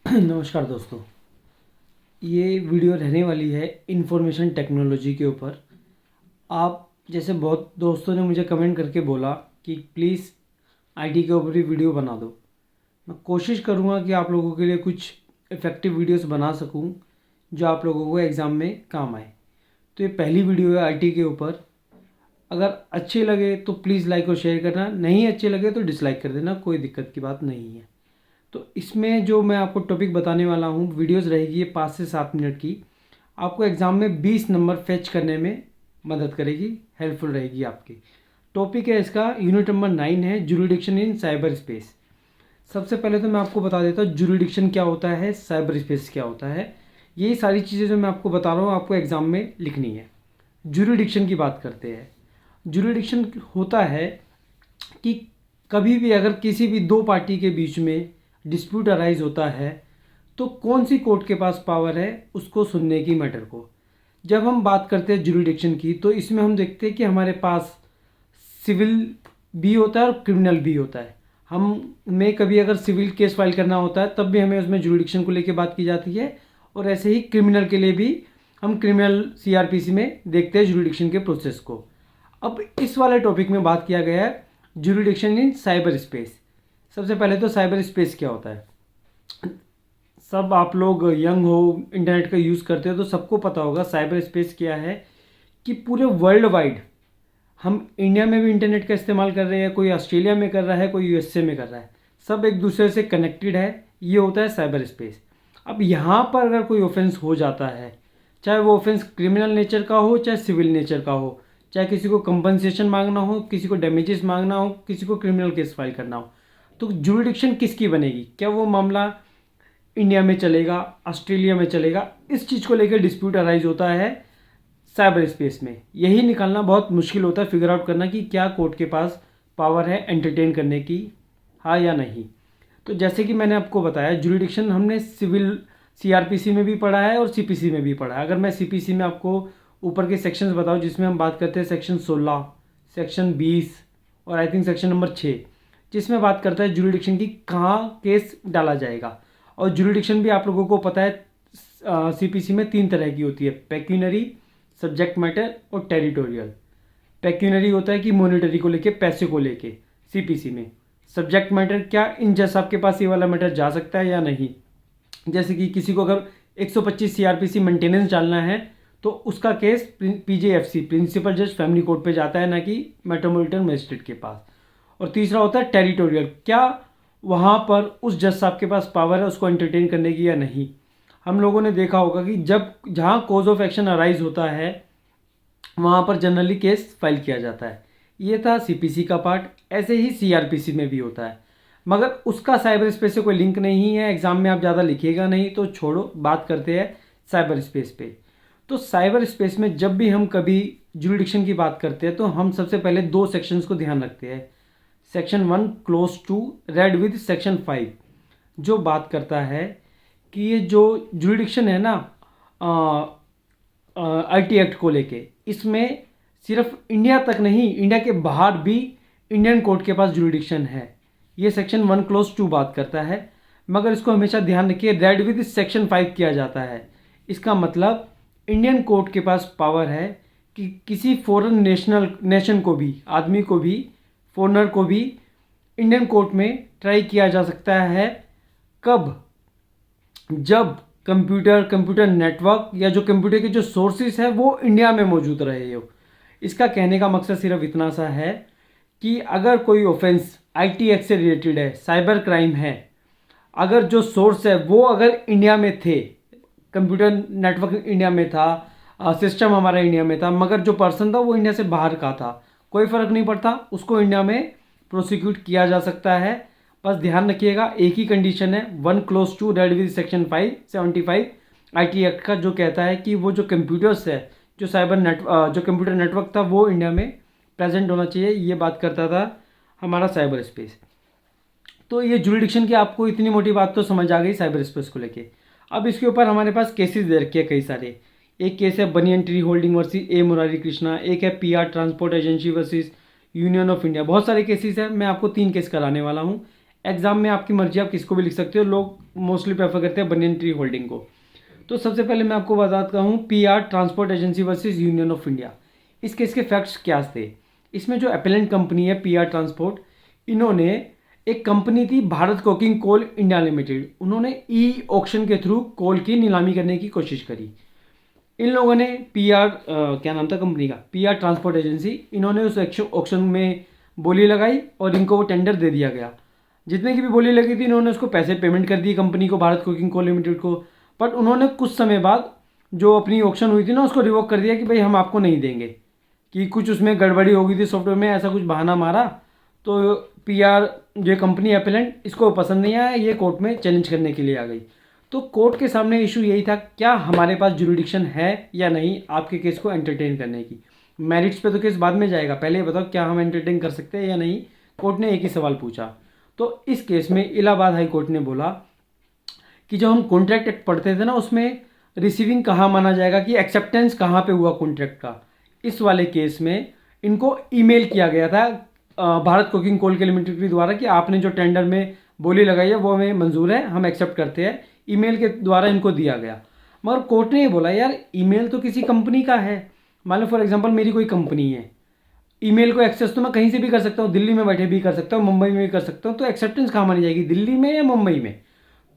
नमस्कार दोस्तों। ये वीडियो रहने वाली है इंफॉर्मेशन टेक्नोलॉजी के ऊपर। आप जैसे बहुत दोस्तों ने मुझे कमेंट करके बोला कि प्लीज़ आईटी के ऊपर भी वीडियो बना दो। मैं कोशिश करूँगा कि आप लोगों के लिए कुछ इफ़ेक्टिव वीडियोस बना सकूँ जो आप लोगों को एग्ज़ाम में काम आए। तो ये पहली वीडियो है आईटी के ऊपर। अगर अच्छे लगे तो प्लीज़ लाइक और शेयर करना, नहीं अच्छे लगे तो डिसलाइक कर देना, कोई दिक्कत की बात नहीं है। तो इसमें जो मैं आपको टॉपिक बताने वाला हूँ, वीडियोस रहेगी ये 5 से 7 मिनट की। आपको एग्ज़ाम में 20 नंबर फेच करने में मदद करेगी, हेल्पफुल रहेगी आपकी। टॉपिक है इसका, यूनिट नंबर 9 है, जुरिडिक्शन इन साइबर स्पेस। सबसे पहले तो मैं आपको बता देता हूँ जुरिडिक्शन क्या होता है, साइबर स्पेस क्या होता है। यही सारी चीज़ें जो मैं आपको बता रहा हूँ आपको एग्ज़ाम में लिखनी है। जुरिडिक्शन की बात करते हैं। जुरिडिक्शन होता है कि कभी भी अगर किसी भी दो पार्टी के बीच में डिस्प्यूट अराइज होता है तो कौन सी कोर्ट के पास पावर है उसको सुनने की मैटर को। जब हम बात करते हैं जुरिडिक्शन की तो इसमें हम देखते हैं कि हमारे पास सिविल भी होता है और क्रिमिनल भी होता है। हमें कभी अगर सिविल केस फाइल करना होता है तब भी हमें उसमें जुरिडिक्शन को लेकर बात की जाती है, और ऐसे ही क्रिमिनल के लिए भी हम क्रिमिनल सीआरपीसी में देखते हैं जुरिडिक्शन के प्रोसेस को। अब इस वाले टॉपिक में बात किया गया है जुरिडिक्शन इन साइबर स्पेस। सबसे पहले तो साइबर स्पेस क्या होता है। सब आप लोग यंग हो, इंटरनेट का यूज़ करते हो तो सबको पता होगा साइबर स्पेस क्या है। कि पूरे वर्ल्ड वाइड हम इंडिया में भी इंटरनेट का इस्तेमाल कर रहे हैं, कोई ऑस्ट्रेलिया में कर रहा है, कोई यूएसए में कर रहा है, सब एक दूसरे से कनेक्टेड है। ये होता है साइबर स्पेस। अब यहाँ पर अगर कोई ऑफेंस हो जाता है, चाहे वो ऑफेंस क्रिमिनल नेचर का हो चाहे सिविल नेचर का हो, चाहे किसी को कंपनसेशन मांगना हो, किसी को डैमेजेस मांगना हो, किसी को क्रिमिनल केस फाइल करना हो, तो जुरिडिक्शन किसकी बनेगी। क्या वो मामला इंडिया में चलेगा, ऑस्ट्रेलिया में चलेगा, इस चीज़ को लेकर डिस्प्यूट अराइज होता है साइबर स्पेस में। यही निकालना बहुत मुश्किल होता है, फिगर आउट करना कि क्या कोर्ट के पास पावर है एंटरटेन करने की, हाँ या नहीं। तो जैसे कि मैंने आपको बताया जुरिडिक्शन हमने सिविल सीआरपीसी में भी पढ़ा है और सीपीसी में भी पढ़ा है। अगर मैं सीपीसी में आपको ऊपर के सेक्शंस बताऊं जिसमें हम बात करते हैं सेक्शन 16, सेक्शन 20 और आई थिंक सेक्शन नंबर 6, जिसमें बात करता है जुरिडिक्शन की कहाँ केस डाला जाएगा। और जुरिडिक्शन भी आप लोगों को पता है सीपीसी में 3 तरह की होती है, पेक्यूनरी, सब्जेक्ट मैटर और टेरिटोरियल। पेक्यूनरी होता है कि मॉनिटरी को लेके, पैसे को लेके सीपीसी में। सब्जेक्ट मैटर क्या, इन जैसा आपके पास ये वाला मैटर जा सकता है या नहीं। जैसे कि किसी को अगर 125 सीआरपीसी मेंटेनेंस डालना है तो उसका केस पीजेएफसी, प्रिंसिपल जज फैमिली कोर्ट पे जाता है, ना कि मेट्रोपॉलिटन मजिस्ट्रेट के पास। और तीसरा होता है टेरिटोरियल, क्या वहाँ पर उस जज साहब के पास पावर है उसको एंटरटेन करने की या नहीं। हम लोगों ने देखा होगा कि जब जहाँ कोज ऑफ एक्शन अराइज होता है वहाँ पर जनरली केस फाइल किया जाता है। ये था सीपीसी का पार्ट। ऐसे ही सीआरपीसी में भी होता है, मगर उसका साइबर स्पेस से कोई लिंक नहीं है, एग्जाम में आप ज़्यादा लिखिएगा नहीं, तो छोड़ो, बात करते हैं साइबर स्पेस पे। तो साइबर स्पेस में जब भी हम कभी जुरिडिक्शन की बात करते हैं तो हम सबसे पहले 2 सेक्शंस को ध्यान रखते हैं। Section 1 clause two read with section 5, जो बात करता है कि ये जो जुरिडिक्शन है ना आईटी एक्ट को लेके, इसमें सिर्फ इंडिया तक नहीं, इंडिया के बाहर भी इंडियन कोर्ट के पास जुरिडिक्शन है। ये सेक्शन 1 क्लोज 2 बात करता है, मगर इसको हमेशा ध्यान रखिए रेड विद सेक्शन 5 किया जाता है। इसका मतलब इंडियन कोर्ट के पास पावर है कि किसी फॉरेन नेशन को भी, आदमी को भी, फॉरनर को भी इंडियन कोर्ट में ट्राई किया जा सकता है। कब? जब कंप्यूटर नेटवर्क या जो कंप्यूटर के जो सोर्सेज है वो इंडिया में मौजूद रहे हो। इसका कहने का मकसद सिर्फ इतना सा है कि अगर कोई ऑफेंस आईटी एक्ट से रिलेटेड है, साइबर क्राइम है, अगर जो सोर्स है वो अगर इंडिया में थे, कंप्यूटर नेटवर्क इंडिया में था, सिस्टम हमारा इंडिया में था, मगर जो पर्सन था वो इंडिया से बाहर का था, कोई फ़र्क नहीं पड़ता, उसको इंडिया में प्रोसिक्यूट किया जा सकता है। बस ध्यान रखिएगा, एक ही कंडीशन है 1 clause two read with section 575 IT act का, जो कहता है कि वो जो कंप्यूटर्स है, जो जो कंप्यूटर नेटवर्क था वो इंडिया में प्रेजेंट होना चाहिए। ये बात करता था हमारा साइबर स्पेस। तो ये जुरिडिक्शन की आपको इतनी मोटी बात तो समझ आ गई साइबर स्पेस को लेके। अब इसके ऊपर हमारे पास केसेस दे रखे हैं कई सारे। एक केस है banyan tree holding versus A Murari Krishna, एक है PR transport agency versus Union of India. बहुत सारे केसेस हैं, मैं आपको 3 केस कराने वाला हूँ। एग्जाम में आपकी मर्जी, आप किसको भी लिख सकते हो, लोग मोस्टली प्रेफर करते हैं बनियन ट्री होल्डिंग को। तो सबसे पहले मैं आपको बताता हूँ PR transport agency versus Union of India. इस केस के फैक्ट्स क्या थे। इसमें जो अपेलेंट कंपनी है पीआर ट्रांसपोर्ट, इन्होंने एक कंपनी थी Bharat Coking Coal India Limited, उन्होंने ई ऑक्शन के थ्रू कोल की नीलामी करने की कोशिश करी। इन लोगों ने पीआर क्या नाम था कंपनी का, पीआर ट्रांसपोर्ट एजेंसी, इन्होंने उस ऑक्शन में बोली लगाई और इनको वो टेंडर दे दिया गया। जितने की भी बोली लगी थी इन्होंने उसको पैसे पेमेंट कर दिए कंपनी को, भारत कुकिंग कोल लिमिटेड को। बट उन्होंने कुछ समय बाद जो अपनी ऑक्शन हुई थी ना उसको रिवोक कर दिया कि भाई हम आपको नहीं देंगे, कि कुछ उसमें गड़बड़ी हो गई थी सॉफ्टवेयर में, ऐसा कुछ बहाना मारा। तो पीआर जो कंपनी एपेलेंट, इसको पसंद नहीं आया, ये कोर्ट में चैलेंज करने के लिए आ गई। तो कोर्ट के सामने इशू यही था, क्या हमारे पास जुरिडिक्शन है या नहीं आपके केस को एंटरटेन करने की। मेरिट्स पे तो केस बाद में जाएगा, पहले बताओ क्या हम एंटरटेन कर सकते हैं या नहीं। कोर्ट ने एक ही सवाल पूछा। तो इस केस में इलाहाबाद हाई कोर्ट ने बोला कि जब हम कॉन्ट्रैक्ट एक्ट पढ़ते थे ना उसमें रिसीविंग कहाँ माना जाएगा, कि एक्सेप्टेंस कहाँ पे हुआ कॉन्ट्रैक्ट का। इस वाले केस में इनको ईमेल किया गया था भारत कुकिंग कोल के लिमिटेड के द्वारा कि आपने जो टेंडर में बोली लगाई है वो हमें मंजूर है, हम एक्सेप्ट करते हैं। ईमेल के द्वारा इनको दिया गया। मगर कोर्ट ने ये बोला यार ईमेल तो किसी कंपनी का है। मान लो फॉर एग्जांपल मेरी कोई कंपनी है, ईमेल को एक्सेस तो मैं कहीं से भी कर सकता हूँ, दिल्ली में बैठे भी कर सकता हूँ, मुंबई में भी कर सकता हूँ। तो एक्सेप्टेंस कहाँ मानी जाएगी, दिल्ली में या मुंबई में।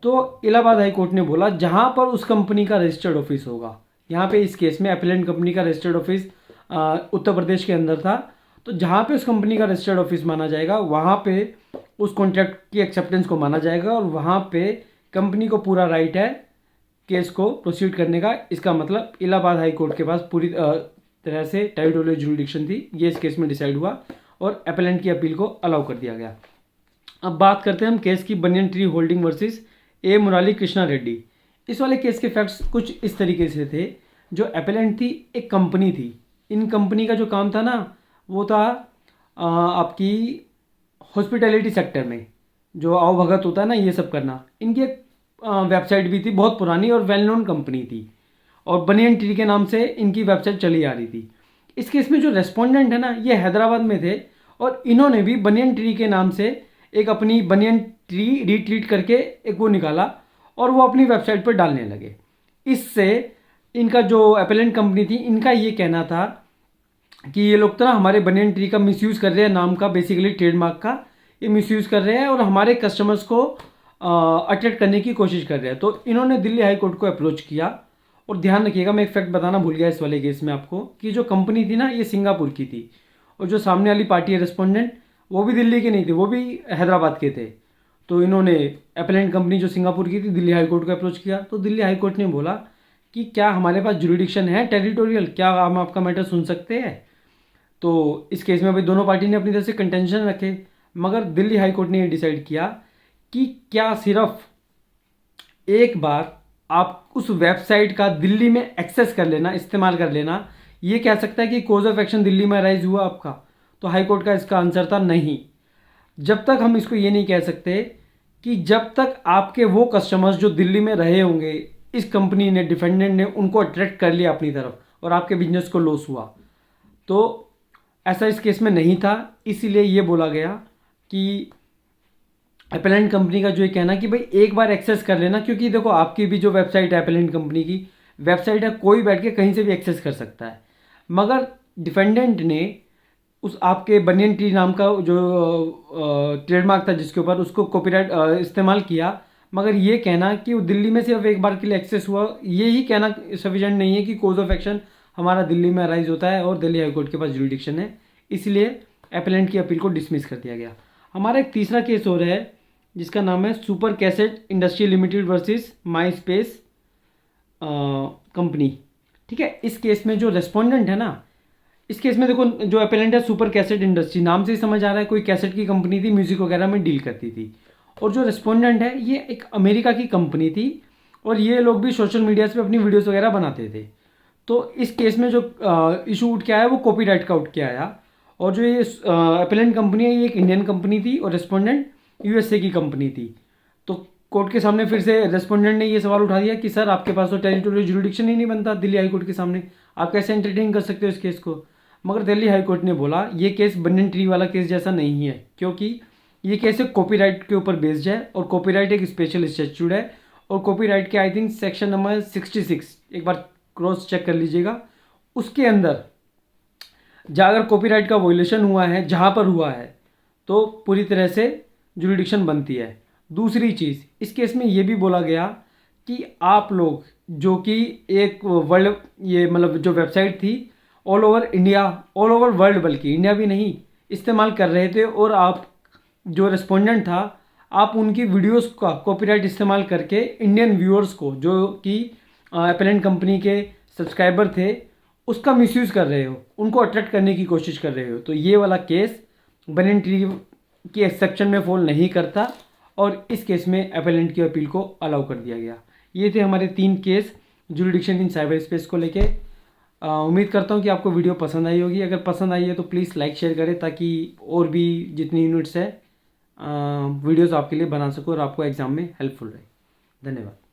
तो इलाहाबाद हाई कोर्ट ने बोला जहाँ पर उस कंपनी का रजिस्टर्ड ऑफिस होगा, यहाँ पे इस केस में एपेलेंट कंपनी का रजिस्टर्ड ऑफिस उत्तर प्रदेश के अंदर था। तो जहाँ पे उस कंपनी का रजिस्टर्ड ऑफिस माना जाएगा वहाँ पे उस कॉन्ट्रैक्ट की एक्सेप्टेंस को माना जाएगा और वहाँ पे कंपनी को पूरा राइट है केस को प्रोसीड करने का। इसका मतलब इलाहाबाद हाई कोर्ट के पास पूरी तरह से टेरिटोरियल जुरिडिक्शन थी। ये इस केस में डिसाइड हुआ और एपेलेंट की अपील को अलाउ कर दिया गया। अब बात करते हैं हम केस की, banyan tree holding versus A Murali Krishna Reddy. इस वाले केस के फैक्ट्स कुछ इस तरीके से थे। जो एपेलेंट थी एक कंपनी थी, इन कंपनी का जो काम था ना वो था आपकी हॉस्पिटैलिटी सेक्टर में जो आवभगत होता है ना ये सब करना। इनकी एक वेबसाइट भी थी, बहुत पुरानी और वेल नोन कंपनी थी और बनियन ट्री के नाम से इनकी वेबसाइट चली आ रही थी। इस केस में जो रेस्पोंडेंट है ना ये हैदराबाद में थे और इन्होंने भी बनियन ट्री के नाम से एक अपनी बनियन ट्री रीट्वीट करके एक वो निकाला और वो अपनी वेबसाइट पर डालने लगे। इससे इनका जो एपेलेंट कंपनी थी इनका ये कहना था कि ये लोग तो ना हमारे बनियन ट्री का मिसयूज़ कर रहे हैं, नाम का बेसिकली ट्रेडमार्क का ये मिसयूज़ कर रहे हैं और हमारे कस्टमर्स को अट्रैक्ट करने की कोशिश कर रहे हैं। तो इन्होंने दिल्ली हाई कोर्ट को अप्रोच किया। और ध्यान रखिएगा मैं एक फैक्ट बताना भूल गया इस वाले केस में आपको, कि जो कंपनी थी ना ये सिंगापुर की थी और जो सामने वाली पार्टी है रेस्पोंडेंट वो भी दिल्ली के नहीं थे, वो भी हैदराबाद के थे। तो इन्होंने एपेलेंट कंपनी जो सिंगापुर की थी दिल्ली हाई कोर्ट को अप्रोच किया। तो दिल्ली हाई कोर्ट ने बोला कि क्या हमारे पास जुरिडिक्शन है टेरिटोरियल, क्या हम आपका मैटर सुन सकते हैं। तो इस केस में भाई दोनों पार्टी ने अपनी तरफ से कंटेंशन रखे, मगर दिल्ली हाई कोर्ट ने ये डिसाइड किया कि क्या सिर्फ एक बार आप उस वेबसाइट का दिल्ली में एक्सेस कर लेना, इस्तेमाल कर लेना, ये कह सकता है कि कोज ऑफ एक्शन दिल्ली में राइज हुआ आपका। तो हाई कोर्ट का इसका आंसर था नहीं। जब तक हम इसको ये नहीं कह सकते कि जब तक आपके वो कस्टमर्स जो दिल्ली में रहे होंगे, इस कंपनी ने डिफेंडेंट ने उनको अट्रैक्ट कर लिया अपनी तरफ और आपके बिजनेस को लॉस हुआ, तो ऐसा इस केस में नहीं था। इसीलिए ये बोला गया कि एपेलेंट कंपनी का जो ये कहना कि भाई एक बार एक्सेस कर लेना, क्योंकि देखो आपकी भी जो वेबसाइट है एपेलेंट कंपनी की वेबसाइट है, कोई बैठ के कहीं से भी एक्सेस कर सकता है। मगर डिफेंडेंट ने उस आपके बनियन ट्री नाम का जो ट्रेडमार्क था जिसके ऊपर, उसको कॉपीराइट इस्तेमाल किया। मगर ये कहना कि वो दिल्ली में सिर्फ एक बार के लिए एक्सेस हुआ, ये ही कहना सफिशिएंट नहीं है कि कोज ऑफ एक्शन हमारा दिल्ली में अराइज होता है और दिल्ली हाईकोर्ट के पास जुरिडिक्शन है। इसलिए एपेलेंट की अपील को डिसमिस कर दिया गया। हमारा एक तीसरा केस हो रहा है जिसका नाम है super cassette industry limited versus माई स्पेस कंपनी। ठीक है, इस केस में जो रेस्पोंडेंट है ना, इस केस में देखो जो एपेलेंट है सुपर कैसेट इंडस्ट्री, नाम से ही समझ आ रहा है कोई कैसेट की कंपनी थी, म्यूजिक वगैरह में डील करती थी। और जो रेस्पोंडेंट है ये एक अमेरिका की कंपनी थी और ये लोग भी सोशल मीडिया पे अपनी वीडियोस वगैरह बनाते थे। तो इस केस में जो इशू उठ के आया वो कॉपीराइट का उठ के आया। और जो ये एपेलेंट कंपनी है ये एक इंडियन कंपनी थी और रेस्पोंडेंट यूएसए की कंपनी थी। तो कोर्ट के सामने फिर से रेस्पोंडेंट ने ये सवाल उठा दिया कि सर आपके पास तो टेरिटोरियल जुरिडिक्शन ही नहीं बनता दिल्ली हाईकोर्ट के सामने, आप कैसे एंटरटेन कर सकते हो इस केस को। मगर दिल्ली हाईकोर्ट ने बोला ये केस बनियन ट्री वाला केस जैसा नहीं है, क्योंकि ये कैसे कॉपीराइट के ऊपर बेस्ड है और कॉपीराइट एक स्पेशल स्टैट्यूट है और कॉपीराइट के आई थिंक सेक्शन नंबर 66, एक बार क्रॉस चेक कर लीजिएगा, उसके अंदर जहाँ अगर कॉपीराइट का वॉयलेशन हुआ है, जहाँ पर हुआ है, तो पूरी तरह से जुरिडिक्शन बनती है। दूसरी चीज़ इस केस में ये भी बोला गया कि आप लोग जो कि एक वर्ल्ड, ये मतलब जो वेबसाइट थी all over India, all over world, बल्कि इंडिया भी नहीं, इस्तेमाल कर रहे थे और आप जो रेस्पोंडेंट था, आप उनकी वीडियोस का कॉपीराइट इस्तेमाल करके इंडियन व्यूअर्स को, जो कि एपेलेंट कंपनी के सब्सक्राइबर थे, उसका मिसयूज़ कर रहे हो, उनको अट्रैक्ट करने की कोशिश कर रहे हो। तो ये वाला केस बनियन ट्री की एक्सेप्शन में फॉल नहीं करता और इस केस में एपेलेंट की अपील को अलाउ कर दिया गया। ये थे हमारे 3 केस जुरिडिक्शन इन साइबर स्पेस को लेके। उम्मीद करता हूँ कि आपको वीडियो पसंद आई होगी। अगर पसंद आई है तो प्लीज़ लाइक शेयर करें ताकि और भी जितनी यूनिट्स है वीडियोस आपके लिए बना सकूँ और आपको एग्ज़ाम में हेल्पफुल रहे। धन्यवाद।